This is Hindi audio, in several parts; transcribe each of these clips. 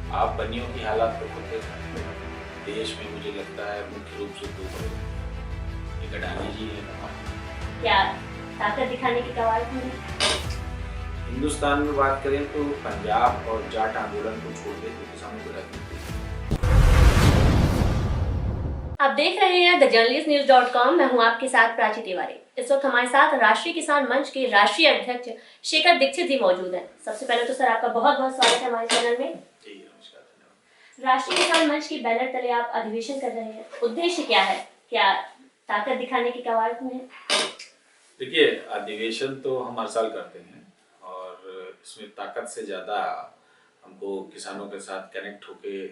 आप बनियों की हालात तो खुद देख रहे हैं। देश में मुझे लगता है मुख्य रूप से दो बड़े, एक अडानी जी है, क्या ताकत दिखाने की कवायद में? हिंदुस्तान में बात करें तो पंजाब और जाट आंदोलन को छोड़ दे तो किसानों को राजनीति। आप देख रहे हैं thejournalistnews.com। मैं हूं आपके साथ प्राची तिवारी। इस वक्त हमारे साथ राष्ट्रीय किसान मंच के राष्ट्रीय अध्यक्ष शेखर दीक्षित जी मौजूद हैं। सबसे पहले तो सर आपका बहुत बहुत स्वागत है हमारे चैनल में। जी नमस्कार, धन्यवाद। राष्ट्रीय किसान मंच के बैनर तले आप अधिवेशन कर रहे हैं, उद्देश्य क्या है? क्या ताकत दिखाने की कवायद में? देखिए, अधिवेशन तो हम हर साल करते हैं और इसमें ताकत से ज़्यादा हमको किसानों के साथ कनेक्ट होके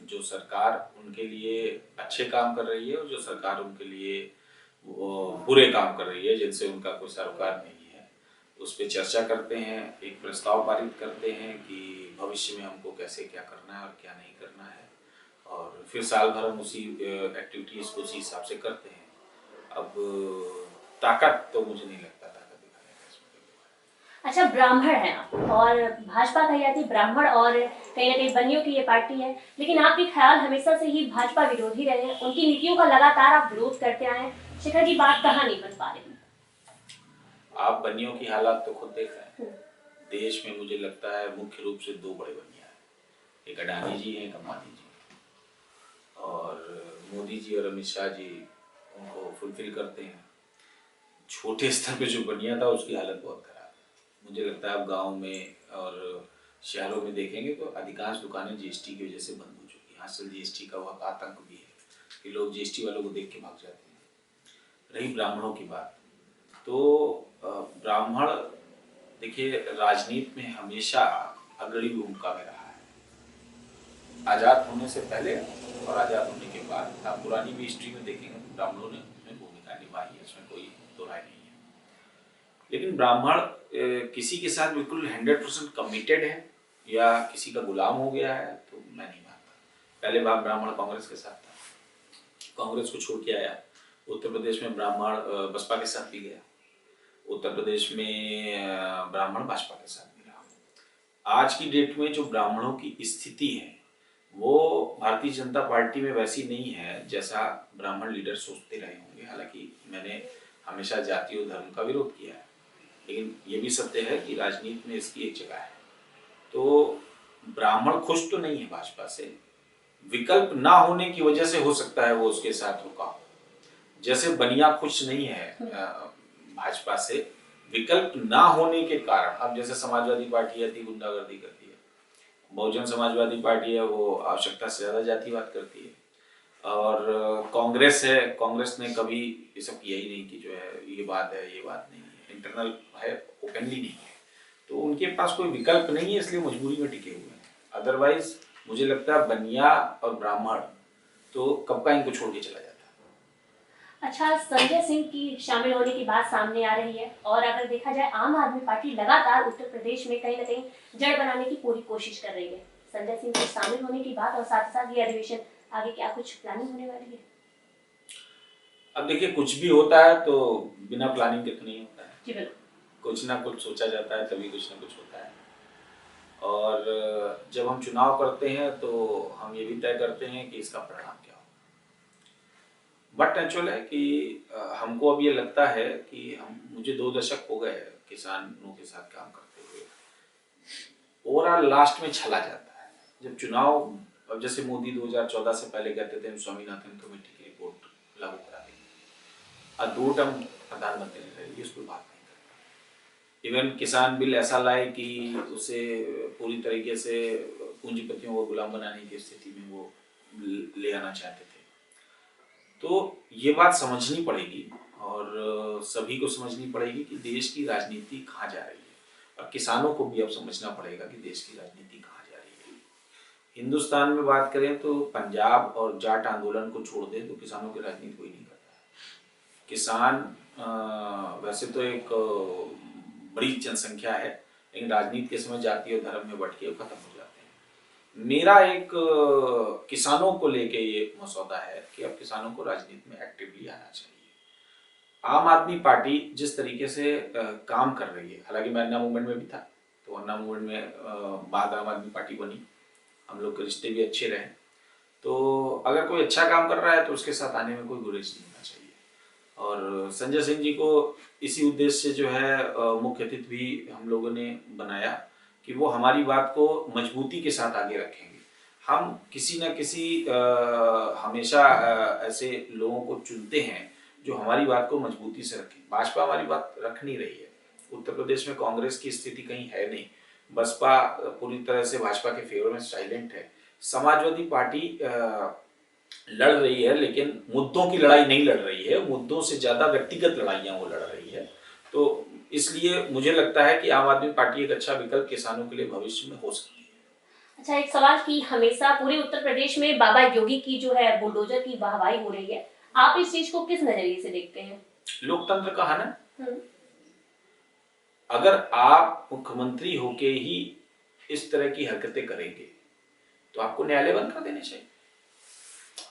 जो सरकार उनके लिए अच्छे काम कर रही है और जो सरकार उनके लिए वो बुरे काम कर रही है जिनसे उनका कोई सरोकार नहीं है, उस पर चर्चा करते हैं, एक प्रस्ताव पारित करते हैं कि भविष्य में हमको कैसे क्या करना है और क्या नहीं करना है, और फिर साल भर हम उसी एक्टिविटीज़ को उसी हिसाब से करते हैं। अब ताकत तो मुझे नहीं लगता ताकत दिखाने का इसमें। अच्छा, ब्राह्मण हैं आप और भाजपा कही जाती है ब्राह्मण और कहीं ना कहीं बनियों की ये पार्टी है, लेकिन आपके ख्याल हमेशा से ही भाजपा विरोधी रहे हैं, उनकी नीतियों का लगातार आप विरोध करते आए हैं। शेखर जी, बात कहाँ नहीं बन पा रही? आप बनियों की हालात तो खुद देख रहे हैं। देश में मुझे लगता है मुख्य रूप से दो बड़े बनिया हैं, एक अडानी जी हैं, एक अंबानी जी, और मोदी जी और अमित शाह जी उनको फुलफिल करते हैं। छोटे स्तर पे जो बनिया था उसकी हालत बहुत खराब है। मुझे लगता है आप गाँव में और शहरों में देखेंगे तो अधिकांश दुकानें जीएसटी की वजह से बंद हो चुकी हैं। हासिल जीएसटी का वह आतंक भी है कि लोग जीएसटी वालों को देख के भाग जाते हैं। रही ब्राह्मणों की बात, तो ब्राह्मण देखिए राजनीति में हमेशा अग्रणी भूमिका में रहा है, आज़ाद होने से पहले और आज़ाद होने के बाद। आप पुरानी भी हिस्ट्री में देखेंगे तो ब्राह्मणों ने उसमें भूमिका निभाई है, इसमें कोई दो राय नहीं है। लेकिन ब्राह्मण किसी के साथ बिल्कुल 100% कमिटेड है या किसी का गुलाम हो गया है तो मैं नहीं मानता। पहले बार ब्राह्मण कांग्रेस के साथ था, कांग्रेस को छोड़ के आया। उत्तर प्रदेश में ब्राह्मण बसपा के साथ भी गया, उत्तर प्रदेश में ब्राह्मण भाजपा के साथ भी रहा। आज की डेट में जो ब्राह्मणों की स्थिति है वो भारतीय जनता पार्टी में वैसी नहीं है जैसा ब्राह्मण लीडर सोचते रहे होंगे। हालांकि मैंने हमेशा जाति और धर्म का विरोध किया है, लेकिन ये भी सत्य है कि राजनीति में इसकी एक जगह है। तो ब्राह्मण खुश तो नहीं है भाजपा से, विकल्प ना होने की वजह से हो सकता है वो उसके साथ रुका। जैसे बनिया खुश नहीं है भाजपा से, विकल्प ना होने के कारण। अब जैसे समाजवादी पार्टी है, गुंडागर्दी करती है, बहुजन समाजवादी पार्टी है, वो आवश्यकता से ज्यादा जातिवाद करती है, और कांग्रेस है, कांग्रेस ने कभी ये सब किया ही नहीं कि जो है ये बात है ये बात नहीं है, इंटरनल है, ओपनली नहीं है। तो उनके पास कोई विकल्प नहीं है, इसलिए मजबूरी में टिके हुए हैं। अदरवाइज मुझे लगता है बनिया और ब्राह्मण तो कब का इनको छोड़ के चला जाता। अच्छा, संजय सिंह की शामिल होने की बात सामने आ रही है और अगर देखा जाए आम आदमी पार्टी लगातार उत्तर प्रदेश में कहीं ना कहीं जड़ बनाने की पूरी कोशिश कर रही है। संजय सिंह के शामिल होने की बात और साथ ही साथ ये अधिवेशन, आगे क्या कुछ प्लानिंग होने वाली है? अब देखिए, कुछ भी होता है तो बिना प्लानिंग के तो नहीं होता है। जी बिल्कुल। कुछ ना कुछ सोचा जाता है तभी कुछ ना कुछ होता है। और जब हम चुनाव करते हैं तो हम ये भी तय करते हैं कि इसका परिणाम क्या हो। बट नेचुरल है कि हमको अब ये लगता है कि मुझे 2 दशक हो गए किसानों के साथ काम करते हुए। ओवरऑल लास्ट में छला जाता है जब चुनाव। अब जैसे मोदी 2014 से पहले कहते थे हम स्वामीनाथन कमेटी की रिपोर्ट लागू करा देंगे, और 2 टर्म प्रधानमंत्री रहे, उसको बात नहीं करता। इवन किसान बिल ऐसा लाए कि उसे पूरी तरीके से पूंजीपतियों को गुलाम बनाने की स्थिति में वो ले आना चाहते थे। तो ये बात समझनी पड़ेगी और सभी को समझनी पड़ेगी कि देश की राजनीति कहाँ जा रही है, और किसानों को भी अब समझना पड़ेगा कि देश की राजनीति कहाँ जा रही है। हिंदुस्तान में बात करें तो पंजाब और जाट आंदोलन को छोड़ दें तो किसानों की राजनीति कोई नहीं करता है। किसान वैसे तो एक बड़ी जनसंख्या है, लेकिन राजनीति के समय जाति और धर्म में बट के खत्म हो जाते हैं। मेरा एक किसानों को लेके ये मसौदा है कि अब किसानों को राजनीति में एक्टिवली आना चाहिए। आम आदमी पार्टी जिस तरीके से काम कर रही है, हालांकि मैं अन्ना मूवमेंट में भी था, तो अन्ना मूवमेंट में बाद आम आदमी पार्टी बनी। हम लोग के रिश्ते भी अच्छे रहें। तो अगर कोई अच्छा काम कर रहा है तो उसके साथ आने में कोई गुरेज नहीं होना चाहिए। और संजय सिंह जी को इसी उद्देश्य से जो है मुख्य अतिथि भी हम लोगों ने बनाया कि वो हमारी बात को मजबूती के साथ आगे रखेंगे। हम किसी न किसी हमेशा ऐसे लोगों को चुनते हैं जो हमारी बात को मजबूती से रखें। भाजपा हमारी बात रख नहीं रही है। उत्तर प्रदेश में कांग्रेस की स्थिति कहीं है नहीं। बसपा पूरी तरह से भाजपा के फेवर में साइलेंट है। समाजवादी पार्टी लड़ रही है, लेकिन मुद्दों की लड़ाई नहीं लड़ रही है, मुद्दों से ज्यादा व्यक्तिगत लड़ाइयां वो लड़ रही है। तो इसलिए मुझे लगता है कि आम आदमी पार्टी एक अच्छा विकल्प किसानों के लिए भविष्य में हो सकती है। अच्छा, एक सवाल कि हमेशा पूरे उत्तर प्रदेश में बाबा योगी की जो है बुलडोजर की वाहवाही हो रही है, आप इस चीज को किस नजरिए से देखते हैं? लोकतंत्र का है ना। अगर आप मुख्यमंत्री होके ही इस तरह की हरकतें करेंगे तो आपको न्यायालय बंद कर देने चाहिए।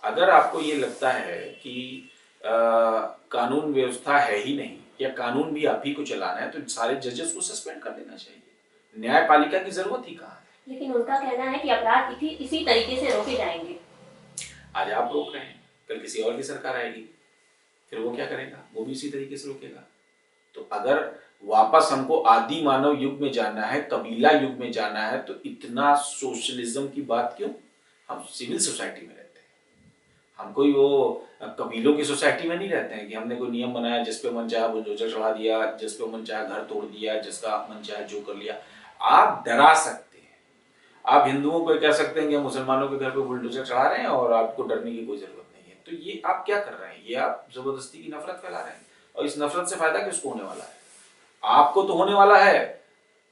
अगर आपको ये लगता है कि कानून व्यवस्था है ही नहीं या कानून भी आप ही को चलाना है तो सारे जजेस को सस्पेंड कर देना चाहिए। न्यायपालिका की जरूरत ही कहाँ है। लेकिन उनका कहना है कि अपराध इसी तरीके से रोके जाएंगे। आज आप रोक रहे हैं, कल किसी और की सरकार आएगी, फिर वो क्या करेगा? वो भी इसी तरीके से रोकेगा। तो अगर वापस हमको आदि मानव युग में जाना है, कबीला युग में जाना है, तो इतना सोशलिज्म की बात क्यों? हम सिविल सोसाइटी में रहते हैं। हम कोई वो कबीलों की सोसाइटी में नहीं रहते हैं कि हमने कोई नियम बनाया जिस पे मन चाहा बुलडोजर चढ़ा दिया, जिस पे मन चाहा घर तोड़ दिया, जिसका मन चाहा जो कर लिया। आप डरा सकते हैं, आप हिंदुओं को कह सकते हैं कि हम मुसलमानों के घर पे बुलडोजर चढ़ा रहे हैं और आपको डरने की कोई जरूरत नहीं है। तो ये आप क्या कर रहे हैं? ये आप जबरदस्ती की नफरत फैला रहे हैं। और इस नफरत से फायदा किसको होने वाला है? आपको तो होने वाला है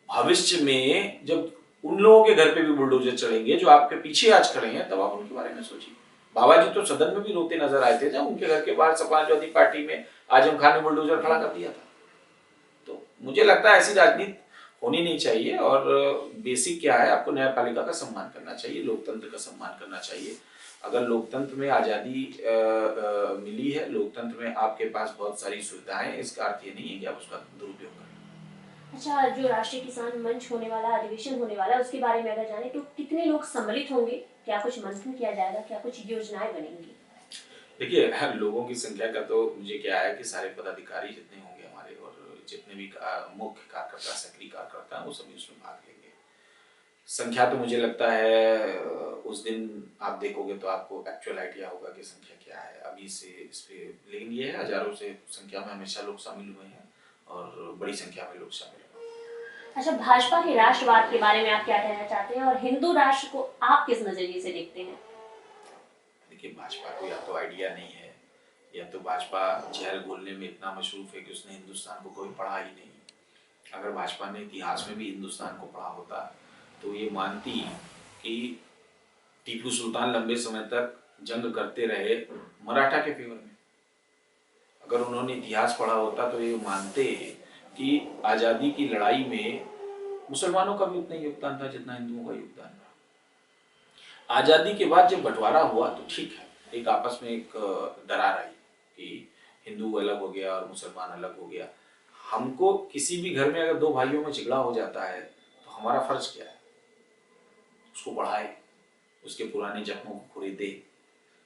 भविष्य में, जब उन लोगों के घर पे भी बुलडोजर चढ़ेंगे जो आपके पीछे आज खड़े हैं, तब आप उनके बारे में सोचिए। बाबा जी तो सदन में भी रोते नजर आए थे जब उनके घर के बाहर समाजवादी पार्टी में आजम खान ने बुलडोजर खड़ा कर दिया था। तो मुझे लगता है ऐसी राजनीति होनी नहीं चाहिए। और बेसिक क्या है, आपको न्यायपालिका का सम्मान करना चाहिए, लोकतंत्र का सम्मान करना चाहिए। अगर लोकतंत्र में आज़ादी मिली है, लोकतंत्र में आपके पास बहुत सारी सुविधाएं, इसका अर्थ ये नहीं है कि आप उसका दुरुपयोग करें। अच्छा, जो राष्ट्रीय किसान मंच होने वाला, अधिवेशन होने वाला, उसके बारे में अगर जाने तो कितने लोग सम्मिलित होंगे? क्या कुछ मंथन किया जाएगा? क्या कुछ योजनाएं बनेंगी? देखिए, लोगों की संख्या का तो मुझे क्या है कि सारे पदाधिकारी जितने होंगे हमारे और जितने भी मुख्य कार्यकर्ता, सक्रिय कार्यकर्ता, वो सभी उसमें भाग लेंगे। संख्या तो मुझे लगता है उस दिन आप देखोगे तो आपको एक्चुअल आइडिया होगा कि संख्या क्या है अभी से इस पे। लेकिन ये है, हजारों से संख्या में हमेशा लोग शामिल हुए हैं और बड़ी संख्या में लोग शामिल हुए। अच्छा, भाजपा के राष्ट्रवाद के बारे में आप क्या कहना चाहते हैं और हिंदू राष्ट्र को आप किस नजरिए से देखते हैं? देखिए, भाजपा को या तो आइडिया नहीं है या तो भाजपा जहर घोलने में इतना मशरूफ है कि उसने हिंदुस्तान को कोई पढ़ा ही नहीं। अगर भाजपा ने इतिहास में भी हिंदुस्तान को पढ़ा होता तो ये मानती कि टीपू सुल्तान लंबे समय तक जंग करते रहे मराठा के फेवर में। अगर उन्होंने इतिहास पढ़ा होता तो ये मानते कि आज़ादी की लड़ाई में मुसलमानों का भी उतना योगदान था जितना हिंदुओं का योगदान था। आज़ादी के बाद जब बंटवारा हुआ तो ठीक है, एक आपस में एक दरार आई कि हिंदू अलग हो गया और मुसलमान अलग हो गया। हमको किसी भी घर में अगर दो भाइयों में झगड़ा हो जाता है तो हमारा फर्ज क्या है? उसको बढ़ाए, उसके पुराने जख्मों को खुरेदे,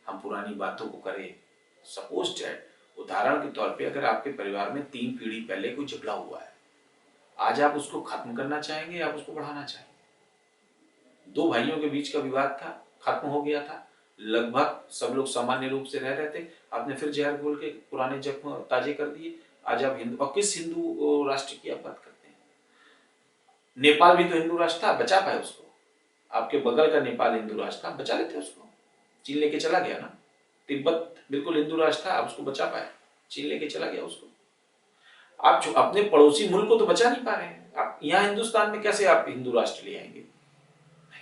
हम पुरानी बातों को करें। सपोज दैट, उदाहरण के तौर पे अगर आपके परिवार में 3 पीढ़ी पहले कोई झगड़ा हुआ है, आज आप उसको खत्म करना चाहेंगे या आप उसको बढ़ाना चाहेंगे? दो भाइयों के बीच का विवाद था, खत्म हो गया था, लगभग सब लोग सामान्य रूप से रह रहे थे, आपने फिर जहर घोल के पुराने जख्म ताजे कर दिए। आज आप हिंदू, और किस हिंदू राष्ट्र की आप बात करते हैं? नेपाल भी तो हिंदू राष्ट्र था, बचा पाए उसको? आपके बगल का नेपाल हिंदू राष्ट्र था, बचा लेते उसको? चीन लेके चला गया ना। तिब्बत बिल्कुल हिंदू राष्ट्र था, आप उसको बचा पाए? चीन लेके चला गया उसको। आप अपने पड़ोसी मुल्क को तो बचा नहीं पा रहे हैं, आप यहाँ हिंदुस्तान में कैसे आप हिंदू राष्ट्र ले आएंगे?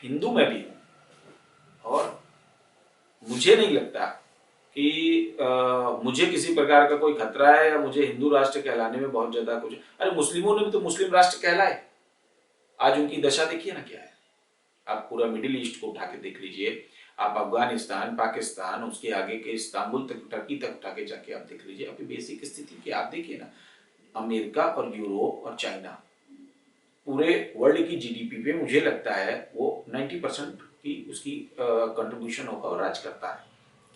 हिंदू मैं भी हूं और मुझे नहीं लगता कि मुझे किसी प्रकार का कोई खतरा है या मुझे हिंदू राष्ट्र कहलाने में बहुत ज्यादा कुछ। अरे मुस्लिमों ने भी तो मुस्लिम राष्ट्र कहलाए, आज उनकी दशा देखिए ना क्या है। आप पूरा मिडिल ईस्ट को उठा के देख लीजिए, आप अफगानिस्तान, पाकिस्तान, उसके आगे के इस्तांबुल तक, टर्की तक उठा के जाके आप देख लीजिए, आपकी बेसिक स्थिति की आप देखिए ना। अमेरिका और यूरोप और चाइना पूरे वर्ल्ड की जीडीपी पे मुझे लगता है वो 90% की उसकी कंट्रीब्यूशन होगा और राज करता है।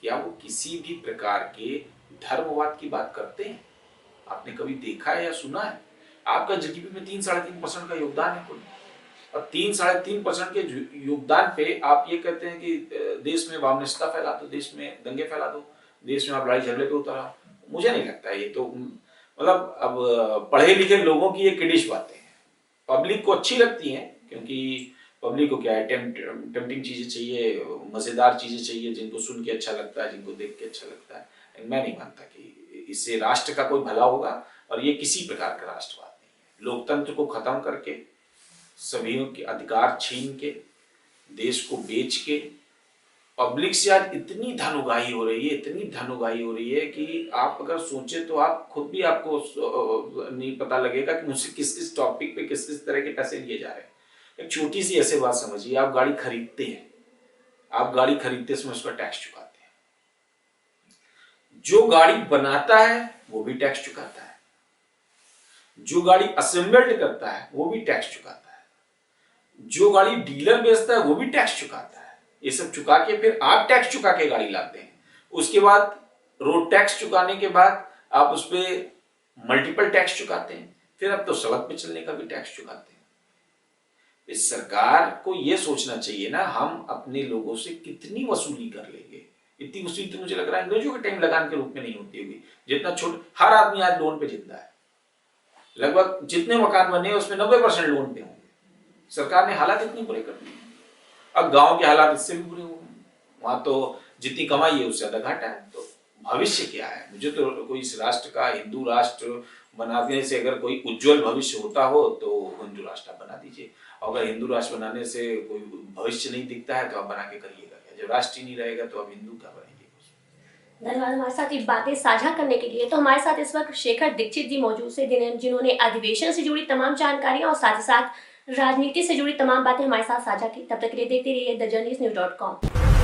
क्या वो किसी भी प्रकार के धर्मवाद की बात करते हैं? आपने कभी देखा है या सुना है? आपका जीडीपी में 3-3.5% का योगदान है कुल, और 3-3.5% के योगदान पे आप ये कहते हैं कि देश में वामनस्यता फैला दो, देश में दंगे फैला दो, देश में आप लड़ाई झगड़े पे उतर आओ। मुझे नहीं लगता है। ये तो मतलब अब पढ़े लिखे लोगों की ये किडिश बातें हैं, पब्लिक को अच्छी लगती हैं, क्योंकि पब्लिक को क्या है, टेम्पटिंग चीजें चाहिए, मजेदार चीजें चाहिए, जिनको सुन के अच्छा लगता है, जिनको देख के अच्छा लगता है। मैं नहीं मानता कि इससे राष्ट्र का कोई भला होगा, और ये किसी प्रकार का राष्ट्रवाद नहीं है। लोकतंत्र को खत्म करके, सभी के अधिकार छीन के, देश को बेच के, पब्लिक से आज इतनी धन उगाही हो रही है, इतनी धन उगाही हो रही है कि आप अगर सोचे तो आप खुद भी आपको नहीं पता लगेगा कि मुझसे किस किस टॉपिक पे किस किस तरह के पैसे लिए जा रहे हैं। एक छोटी सी ऐसे बात समझिए, आप गाड़ी खरीदते हैं, आप गाड़ी खरीदते समय उसका टैक्स चुकाते हैं, जो गाड़ी बनाता है वो भी टैक्स चुकाता है, जो गाड़ी असेंबल्ड करता है वो भी टैक्स चुकाता है, जो गाड़ी डीलर बेचता है वो भी टैक्स चुकाता है। ये सब चुका के फिर आप टैक्स चुका के गाड़ी लाते हैं। उसके बाद रोड टैक्स चुकाने के बाद आप उस पर मल्टीपल टैक्स चुकाते हैं, फिर अब तो सड़क पे चलने का भी टैक्स चुकाते हैं। इस सरकार को यह सोचना चाहिए ना, हम अपने लोगों से कितनी वसूली कर लेंगे। इतनी वसूली तो मुझे लग रहा है अंग्रेजों के टाइम लगान के रूप में नहीं होती होगी। जितना हर आदमी आज लोन पे जिंदा है, लगभग जितने मकान बने हैं उसमें 90% लोन पे होंगे। सरकार ने हालात इतनी बुरे कर दिए। अब गांव के हालात इससे भी बुरे हो गए, वहां तो जितनी कमाई है उससे ज्यादा घाटा है। तो भविष्य क्या है? मुझे तो कोई इस राष्ट्र का हिंदू राष्ट्र बनाने से अगर कोई उज्जवल भविष्य होता हो तो हिंदू राष्ट्र बना दीजिए। अगर हिंदू राष्ट्र बनाने से कोई भविष्य नहीं दिखता है तो आप बना के करिएगा क्या? जब राष्ट्र ही नहीं रहेगा तो आप हिंदू क्या बनेंगे? धन्यवाद हमारे साथ ये बातें साझा करने के लिए। तो हमारे साथ इस वक्त शेखर दीक्षित जी मौजूद से, जिन्होंने अधिवेशन से जुड़ी तमाम जानकारियां और साथ ही साथ राजनीति से जुड़ी तमाम बातें हमारे साथ साझा की। तब तक के लिए देखते रहिए thejournalistnews.com।